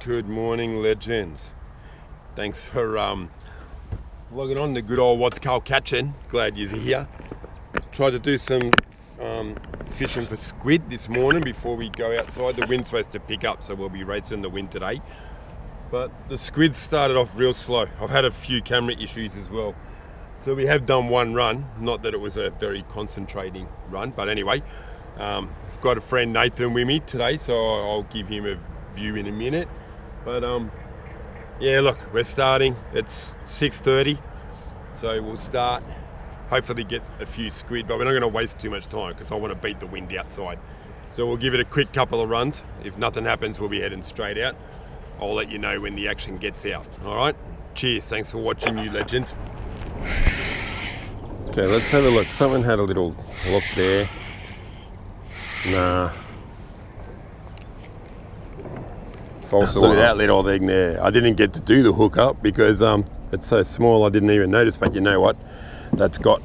Good morning, legends. Thanks for logging on to good old What's Carl Catching. Glad you're here. Tried to do some fishing for squid this morning before we go outside. The wind's supposed to pick up, so we'll be racing the wind today. But the squid started off real slow. I've had a few camera issues as well. So we have done one run, not that it was a very concentrating run, but anyway, I've got a friend Nathan with me today, so I'll give him a view in a minute. But yeah, look, we're starting. It's 6:30, so we'll start. Hopefully get a few squid, but we're not going to waste too much time because I want to beat the wind outside. So we'll give it a quick couple of runs. If nothing happens, we'll be heading straight out. I'll let you know when the action gets out. All right. Cheers. Thanks for watching, you legends. Okay, let's have a look. Someone had a little look there. Nah. False alarm. Look at that little thing there. I didn't get to do the hook up because it's so small I didn't even notice, but you know what? That's got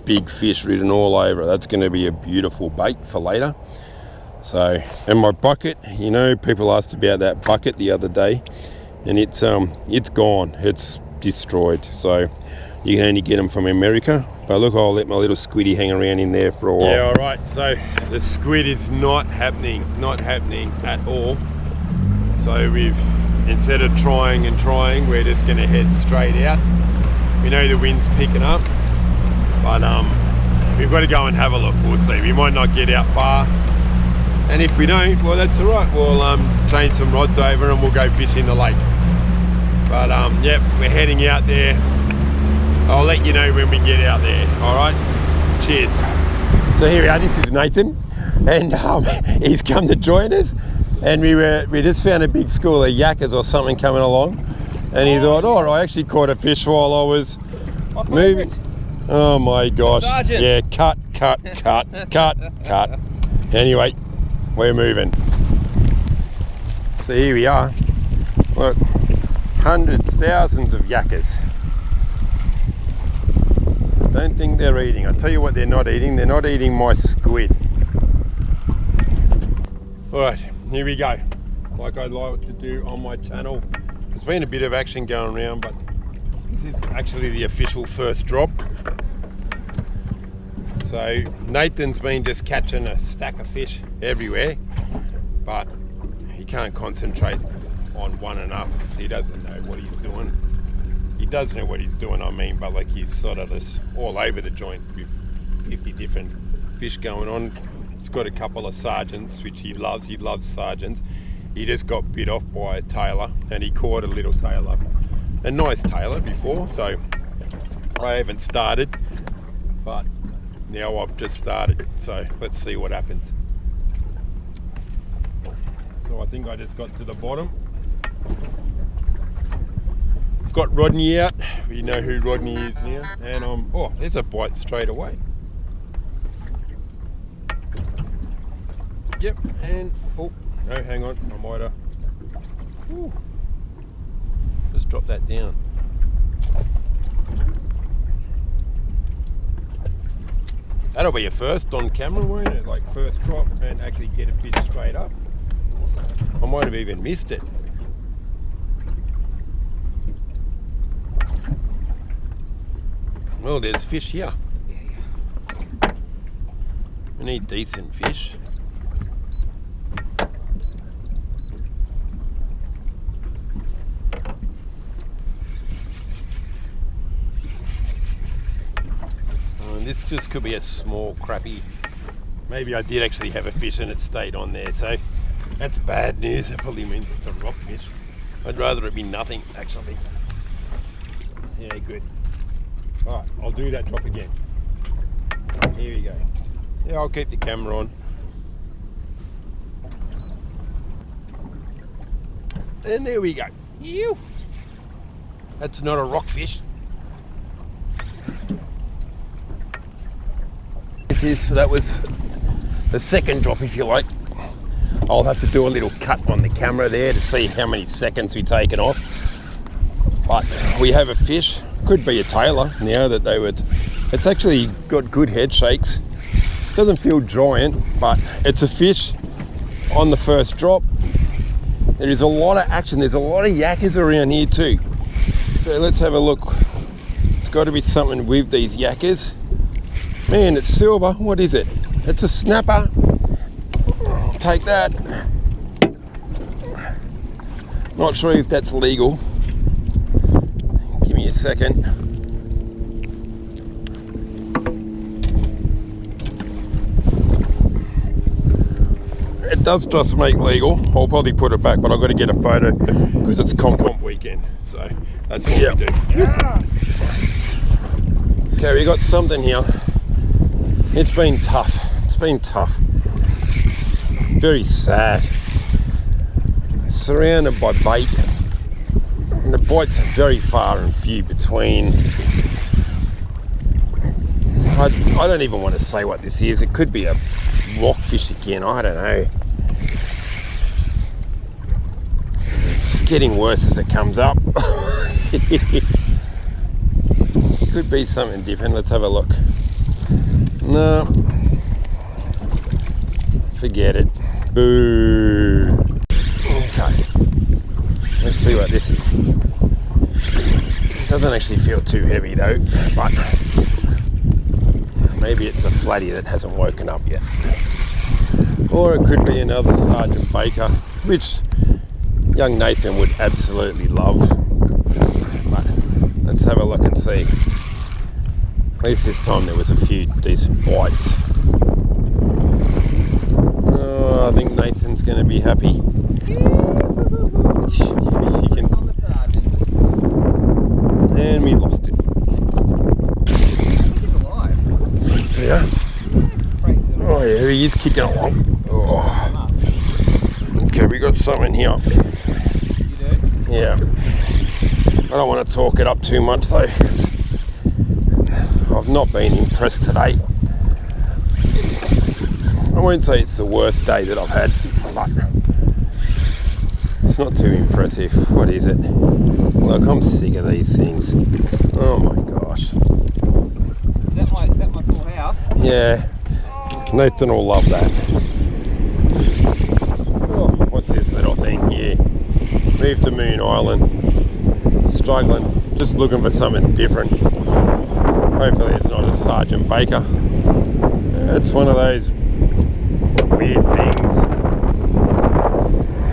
big fish written all over it. That's going to be a beautiful bait for later. So, and my bucket, you know, people asked about that bucket the other day, and it's gone. It's destroyed. So you can only get them from America. But look, I'll let my little squiddy hang around in there for a while. Yeah, all right. So the squid is not happening at all. So instead of trying, we're just going to head straight out. We know the wind's picking up, but we've got to go and have a look. We'll see. We might not get out far, and if we don't, well, that's all right. We'll change some rods over and we'll go fish in the lake. But yep, we're heading out there. I'll let you know when we get out there. All right. Cheers. So here we are. This is Nathan, and he's come to join us. And we just found a big school of yakkers or something coming along, and he thought, oh, I actually caught a fish while I was moving. Oh my gosh! Sergeant. Yeah, cut. Anyway, we're moving. So here we are. Look, hundreds, thousands of yakkers. Don't think they're eating. I tell you what, they're not eating. They're not eating my squid. All right. Here we go, like I like to do on my channel. There's been a bit of action going around, but this is actually the official first drop. So Nathan's been just catching a stack of fish everywhere, but he can't concentrate on one enough. He doesn't know what he's doing. He does know what he's doing, I mean, but like he's sort of just all over the joint with 50 different fish going on. He's got a couple of sergeants, which he loves. He loves sergeants. He just got bit off by a tailor, and he caught a little tailor, a nice tailor before. So I haven't started, but now I've just started. So let's see what happens. So I think I just got to the bottom. I've got Rodney out. We know who Rodney is now, and oh, there's a bite straight away. Yep, and oh no, hang on, I might have just drop that down. That'll be a first on camera, won't it? Like first drop and actually get a fish straight up. I might have even missed it. Well, there's fish here. We need decent fish. This just could be a small crappie. Maybe I did actually have a fish and it stayed on there, so that's bad news. That probably means it's a rockfish. I'd rather it be nothing, actually. Yeah, good. Alright, I'll do that drop again. Here we go. Yeah, I'll keep the camera on. And there we go. Ew. That's not a rockfish. So that was the second drop, if you like. I'll have to do a little cut on the camera there to see how many seconds we've taken off. But we have a fish, could be a tailor now that they would. It's actually got good head shakes. Doesn't feel giant, but it's a fish on the first drop. There is a lot of action. There's a lot of yakkers around here too. So let's have a look. It's got to be something with these yakkers. Man, it's silver. What is it? It's a snapper. I'll take that. Not sure if that's legal. Give me a second. It does just make legal. I'll probably put it back, but I've got to get a photo because it's comp weekend. So that's what we do. Yeah. Okay, we got something here. It's been tough. It's been tough. Very sad. Surrounded by bait. And the bites are very far and few between. I don't even want to say what this is. It could be a rockfish again. I don't know. It's getting worse as it comes up. Could be something different. Let's have a look. No. Forget it. Boo. Okay. Let's see what this is. It doesn't actually feel too heavy though, but maybe it's a flatty that hasn't woken up yet. Or it could be another Sergeant Baker, which young Nathan would absolutely love. But let's have a look and see. At least this time there was a few decent bites. Oh, I think Nathan's going to be happy. And we lost it. He's alive. Yeah. Oh yeah, he is kicking along. Oh. Okay, we got something here. You do? Yeah. I don't want to talk it up too much though, because I've not been impressed today. I won't say it's the worst day that I've had, but it's not too impressive. What is it? Look, I'm sick of these things. Oh my gosh. Is that my full house? Yeah. Nathan will love that. Oh, what's this little thing here? Moved to Moon Island. Struggling. Just looking for something different. Hopefully it's not a Sergeant Baker. It's one of those weird things.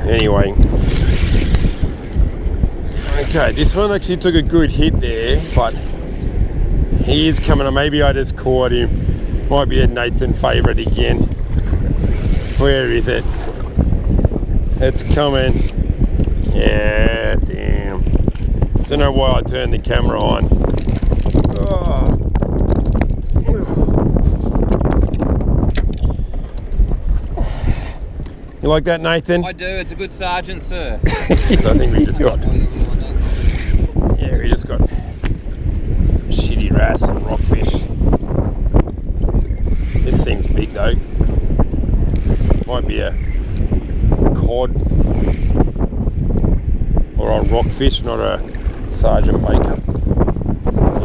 Anyway. Okay, this one actually took a good hit there, but he is coming. Maybe I just caught him. Might be a Nathan favourite again. Where is it? It's coming. Yeah, damn. Don't know why I turned the camera on. Oh. You like that, Nathan? I do. It's a good sergeant, sir. I think we just got. Yeah, we just got shitty wrasse and rockfish. This thing's big though. Might be a cod or a rockfish, not a Sergeant Baker.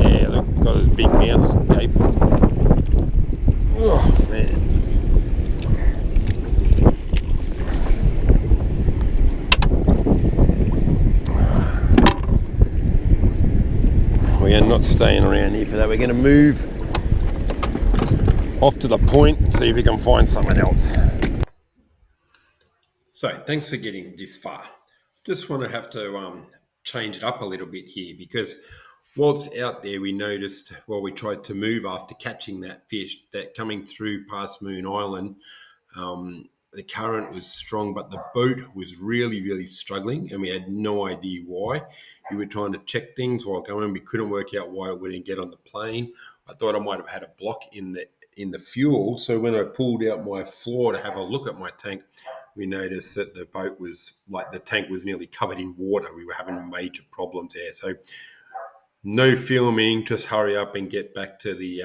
Yeah, look, got his big mouth gaping. Oh man. We are not staying around here for that. We're going to move off to the point and see if we can find something else. So thanks for getting this far. Just want to have to change it up a little bit here, because whilst out there we noticed, well, we tried to move after catching that fish, that coming through past Moon Island, the current was strong, but the boat was really, really struggling, and we had no idea why. We were trying to check things while going. We couldn't work out why it wouldn't get on the plane. I thought I might have had a block in the fuel. So when I pulled out my floor to have a look at my tank, we noticed that the boat was like, the tank was nearly covered in water. We were having major problems there. So no filming, just hurry up and get back to the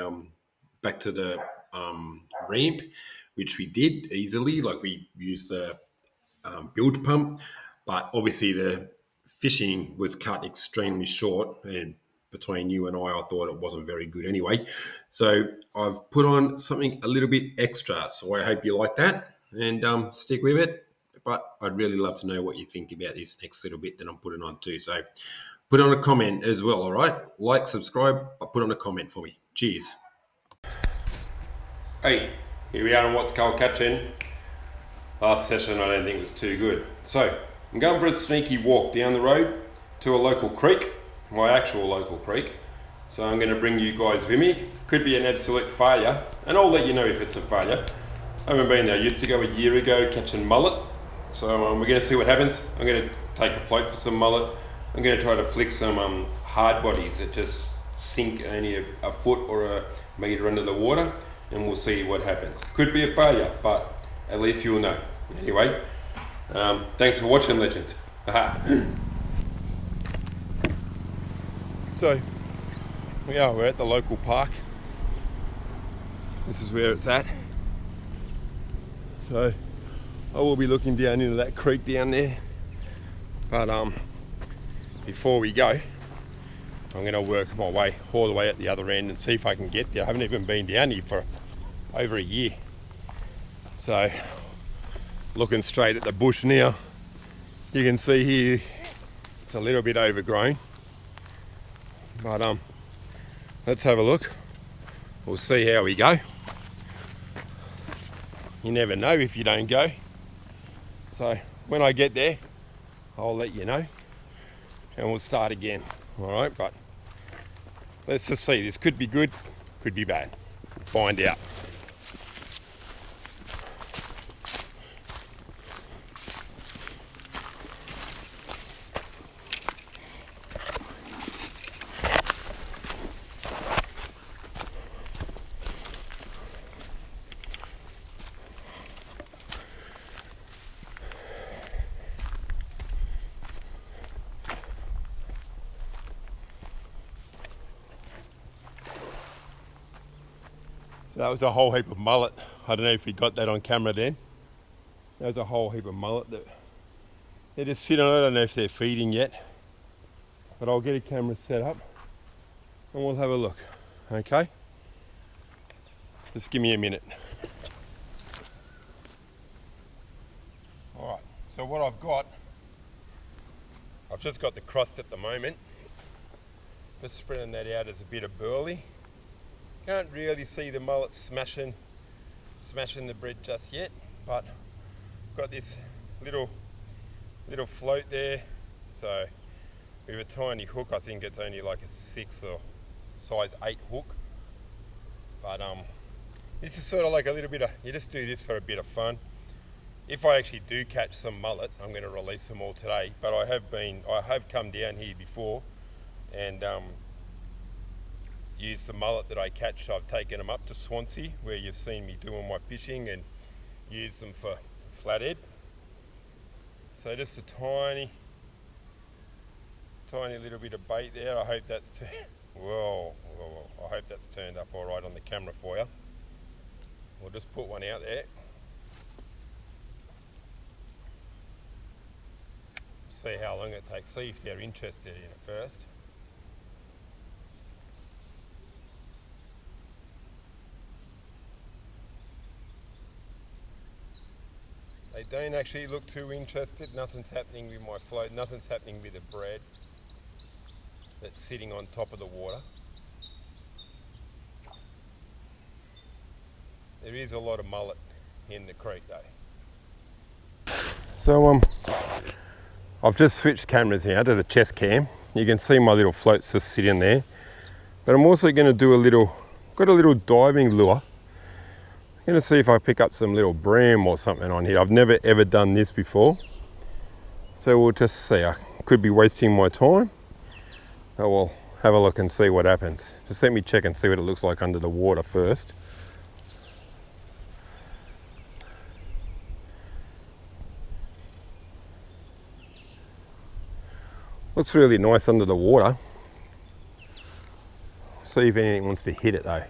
ramp, which we did easily. Like, we used the bilge pump, but obviously the fishing was cut extremely short, and between you and I thought it wasn't very good anyway. So I've put on something a little bit extra. So I hope you like that, and stick with it. but I'd really love to know what you think about this next little bit that I'm putting on too. So put on a comment as well, all right? Like, subscribe, but put on a comment for me. Cheers. Hey, here we are on What's Cold Catching. Last session I don't think was too good. So I'm going for a sneaky walk down the road to a local creek, my actual local creek. So I'm going to bring you guys with me. Could be an absolute failure, and I'll let you know if it's a failure. I haven't been there. I used to go a year ago catching mullet. So we're going to see what happens. I'm going to take a float for some mullet. I'm going to try to flick some hard bodies that just sink only a foot or a metre under the water, and we'll see what happens. Could be a failure, but at least you'll know. Anyway, thanks for watching, legends. So we're at the local park. This is where it's at. So I will be looking down into that creek down there. But before we go, I'm going to work my way all the way at the other end and see if I can get there. I haven't even been down here for over a year. So looking straight at the bush now, you can see here it's a little bit overgrown. But let's have a look. We'll see how we go. You never know if you don't go. So when I get there, I'll let you know and we'll start again. All right, but let's just see. This could be good, could be bad. Find out. So that was a whole heap of mullet. I don't know if we got that on camera then. That was a whole heap of mullet that they just sit on it. I don't know if they're feeding yet, but I'll get a camera set up and we'll have a look, okay? Just give me a minute. All right, so what I've just got the crust at the moment. Just spreading that out as a bit of burley. Can't really see the mullet smashing the bread just yet, but got this little float there. So with a tiny hook, I think it's only like a 6 or size 8 hook. But this is sort of like a little bit of, you just do this for a bit of fun. If I actually do catch some mullet, I'm going to release them all today. But I have come down here before and use the mullet that I catch. I've taken them up to Swansea, where you've seen me doing my fishing, and use them for flathead. So just a tiny little bit of bait there. I hope that's I hope that's turned up all right on the camera for you. We'll just put one out there. See how long it takes. See if they're interested in it first. They don't actually look too interested. Nothing's happening with my float. Nothing's happening with the bread that's sitting on top of the water. There is a lot of mullet in the creek though. So I've just switched cameras now to the chest cam. You can see my little floats just sitting there. But I'm also going to do got a little diving lure. I'm going to see if I pick up some little bram or something on here. I've never ever done this before. So we'll just see. I could be wasting my time. But we'll have a look and see what happens. Just let me check and see what it looks like under the water first. Looks really nice under the water. See if anything wants to hit it though.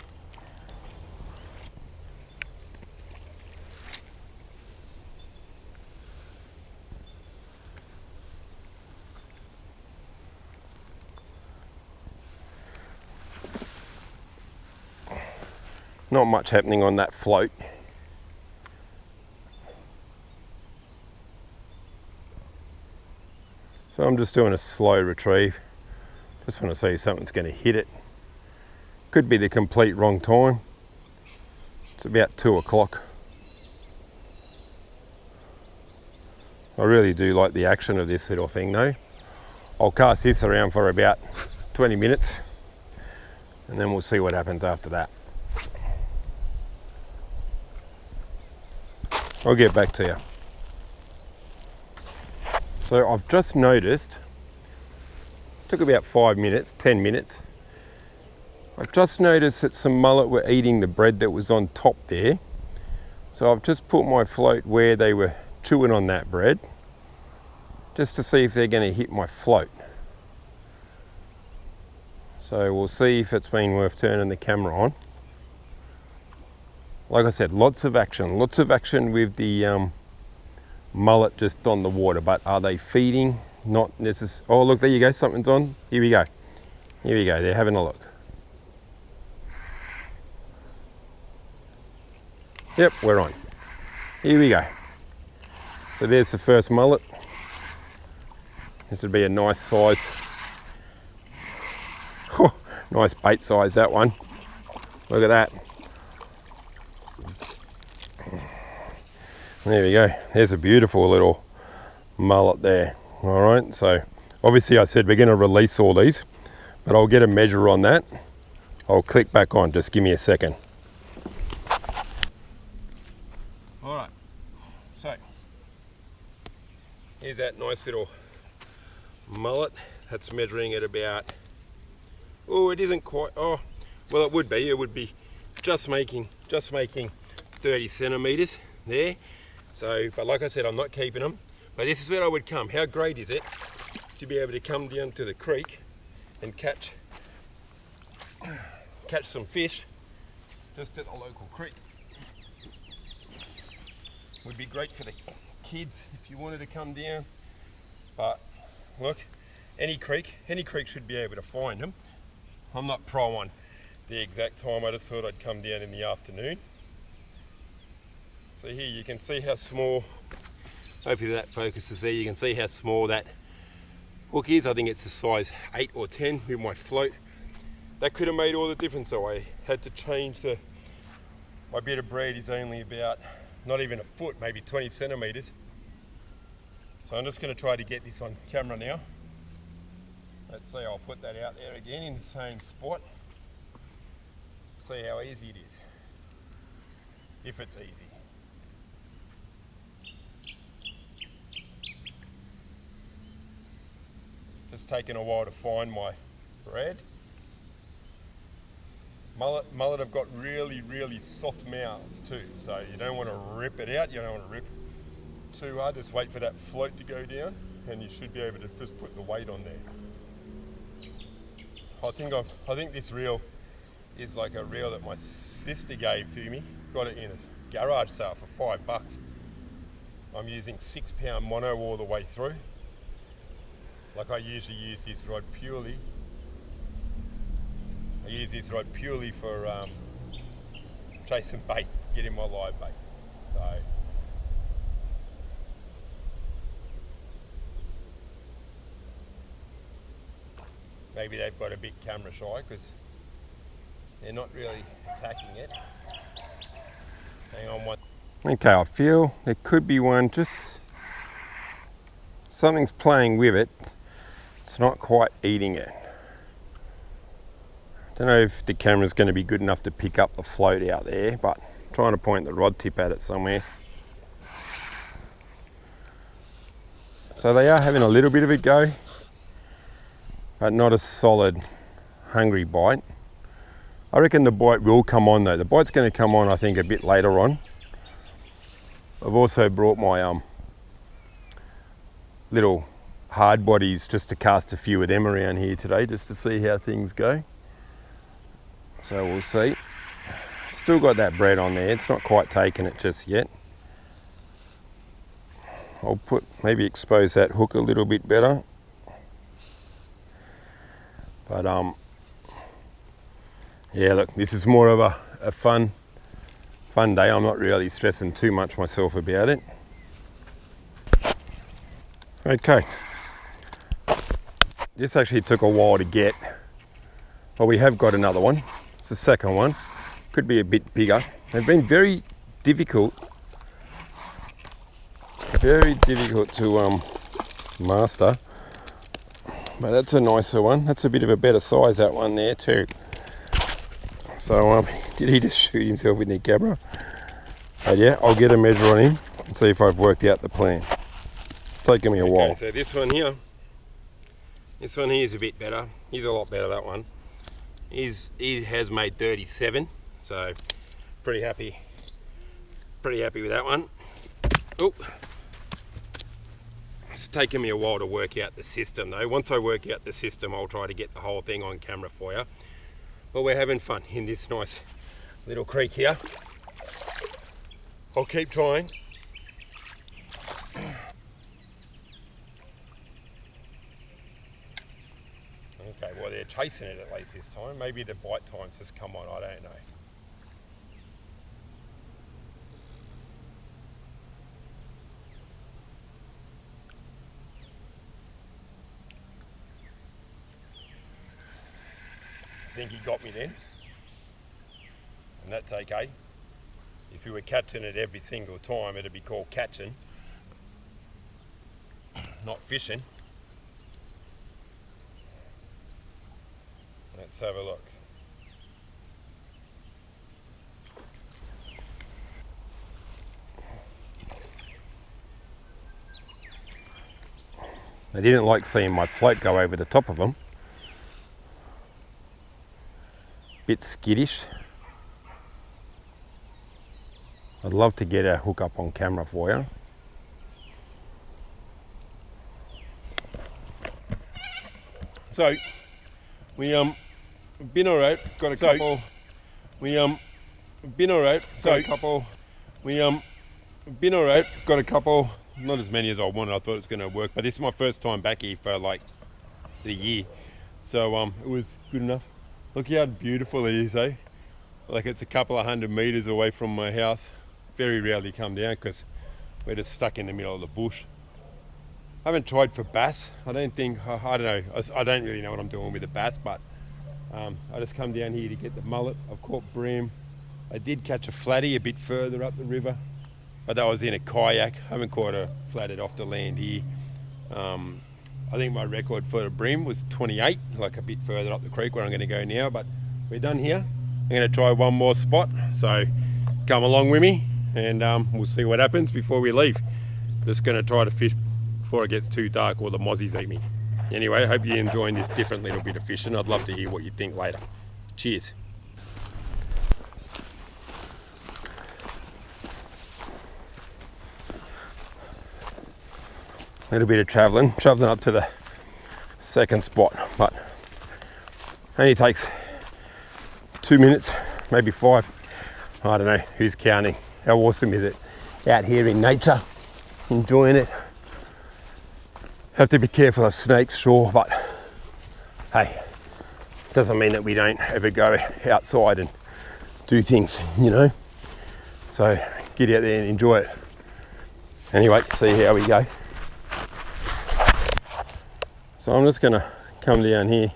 Not much happening on that float. So I'm just doing a slow retrieve. Just want to see if something's going to hit it. Could be the complete wrong time. It's about 2 o'clock. I really do like the action of this little thing though. I'll cast this around for about 20 minutes and then we'll see what happens after that. I'll get back to you. So I've just noticed, took about 5 minutes, 10 minutes. I've just noticed that some mullet were eating the bread that was on top there. So I've just put my float where they were chewing on that bread, just to see if they're going to hit my float. So we'll see if it's been worth turning the camera on. Like I said, lots of action with the mullet just on the water, but are they feeding? Not necessarily. Oh look, there you go, something's on. Here we go. Here we go, they're having a look. Yep, we're on. Here we go. So there's the first mullet. This would be a nice size. Oh, nice bait size, that one. Look at that. There we go. There's a beautiful little mullet there. All right, so obviously I said we're going to release all these, but I'll get a measure on that. I'll click back on, just give me a second. All right, so here's that nice little mullet. That's measuring at about, oh, it isn't quite, oh, well it would be just making 30 centimeters there. So, but like I said, I'm not keeping them. But this is where I would come. How great is it to be able to come down to the creek and catch some fish just at the local creek. Would be great for the kids if you wanted to come down. But look, any creek should be able to find them. I'm not pro on the exact time. I just thought I'd come down in the afternoon. So here you can see how small, hopefully that focuses there, you can see how small that hook is. I think it's a size 8 or 10 with my float. That could have made all the difference, so I had to change my bit of bread is only about, not even a foot, maybe 20 centimeters. So I'm just going to try to get this on camera now. Let's see, I'll put that out there again in the same spot. See how easy it is, if it's easy. Just taking a while to find my bread. Mullet have got really soft mouths too, so you don't want to rip it out, you don't want to rip too hard. Just wait for that float to go down and you should be able to just put the weight on there. I think this reel is like a reel that my sister gave to me. Got it in a garage sale for $5. I'm using 6-pound mono all the way through. Like I usually use this rod purely. I use this rod purely for chasing bait, getting my live bait. So maybe they've got a bit camera shy because they're not really attacking it. Hang on one. Okay, I feel there could be one, just something's playing with it. It's not quite eating it. Don't know if the camera's going to be good enough to pick up the float out there, but I'm trying to point the rod tip at it somewhere. So they are having a little bit of a go, but not a solid hungry bite. I reckon the bite will come on though. The bite's going to come on, I think, a bit later on. I've also brought my little hard bodies just to cast a few of them around here today, just to see how things go. So we'll see. Still got that bread on there. It's not quite taken it just yet. I'll maybe expose that hook a little bit better. But yeah, look, this is more of a fun day. I'm not really stressing too much myself about it. Okay, This actually took a while to get. Well, we have got another one. It's the second one. Could be a bit bigger. They've been very difficult to master. But that's a nicer one. That's a bit of a better size, that one there too. So did he just shoot himself with the camera? But yeah, I'll get a measure on him and see if I've worked out the plan. It's taken me a while. So this one here is a bit better. He's a lot better, that one. He has made 37, so pretty happy with that one. Oh, it's taken me a while to work out the system though. Once I work out the system, I'll try to get the whole thing on camera for you. But we're having fun in this nice little creek here. I'll keep trying. Okay, well they're chasing it at least this time. Maybe the bite time's just come on, I don't know. I think he got me then, and that's okay. If you were catching it every single time, it'd be called catching, not fishing. Let's have a look. They didn't like seeing my float go over the top of them. Bit skittish. I'd love to get a hook up on camera for you. So we been alright, got a couple. We been alright, got a couple. We been alright, got a couple. Not as many as I wanted. I thought it was going to work, but this is my first time back here for like the year, so it was good enough. Look how beautiful it is, eh? Like it's a couple of 100 meters away from my house. Very rarely come down because we're just stuck in the middle of the bush. I haven't tried for bass. I don't know. I don't really know what I'm doing with the bass, but I just come down here to get the mullet. I've caught bream. I did catch a flatty a bit further up the river, but that was in a kayak. I haven't caught a flathead off the land here. I think my record for the bream was 28, like a bit further up the creek where I'm going to go now, but we're done here. I'm going to try one more spot, so come along with me and we'll see what happens before we leave. Just going to try to fish before it gets too dark or the mozzies eat me. Anyway, I hope you're enjoying this different little bit of fishing. I'd love to hear what you think later. Cheers. A little bit of travelling up to the second spot, but only takes 2 minutes, maybe 5. I don't know who's counting. How awesome is it out here in nature, enjoying it. Have to be careful of snakes, sure, but hey, doesn't mean that we don't ever go outside and do things, you know. So get out there and enjoy it. Anyway, see how we go. So I'm just gonna come down here.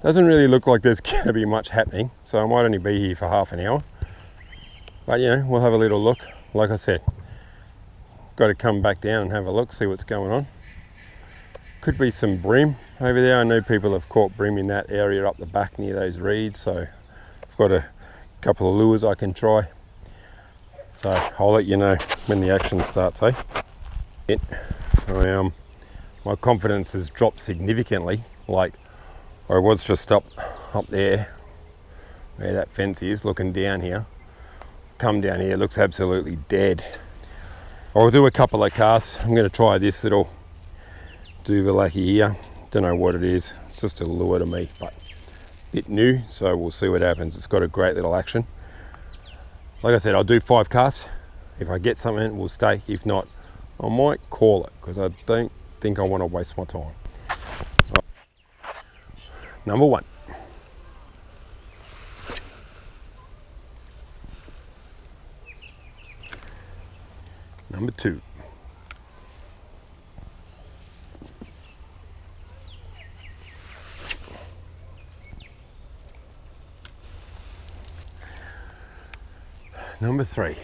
Doesn't really look like there's gonna be much happening, so I might only be here for half an hour. But you know, we'll have a little look. Like I said, got to come back down and have a look, see what's going on. Could be some bream over there. I know people have caught bream in that area up the back near those reeds, so I've got a couple of lures I can try. So I'll let you know when the action starts, eh? My confidence has dropped significantly. Like I was just up there where that fence is, looking down here. Come down here, it looks absolutely dead. I'll do a couple of casts. I'm going to try this little Duvalaki here. Don't know what it is. It's just a lure to me, but a bit new, so we'll see what happens. It's got a great little action. Like I said, I'll do 5 casts. If I get something, we'll stay. If not, I might call it because I don't think I want to waste my time. Number 1. Number 2. Number 3.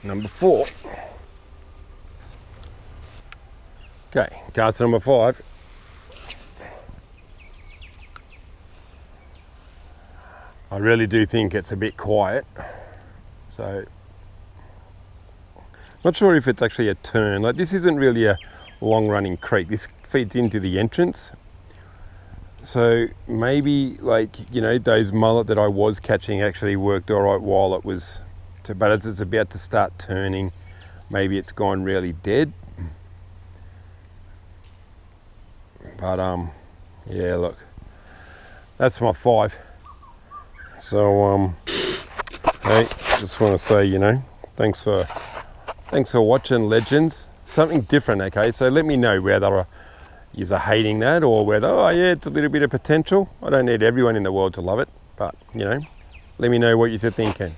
Number 4. Okay, cast number 5. I really do think it's a bit quiet, so not sure if it's actually a turn. Like, this isn't really a long running creek. This feeds into the entrance. So maybe, like, you know, those mullet that I was catching actually worked all right while it was, but as it's about to start turning, maybe it's gone really dead. But yeah, look, that's my 5. So hey, just want to say, you know, thanks for watching, legends. Something different, okay? So let me know whether you're hating that or whether, oh yeah, it's a little bit of potential. I don't need everyone in the world to love it, but, you know, let me know what you're thinking.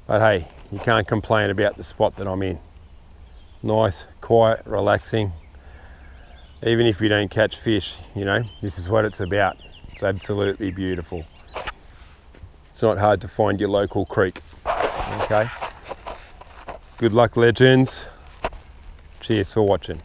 But hey, you can't complain about the spot that I'm in. Nice, quiet, relaxing. Even if you don't catch fish, you know, this is what it's about. It's absolutely beautiful. It's not hard to find your local creek, okay? Good luck, legends. Cheers for watching.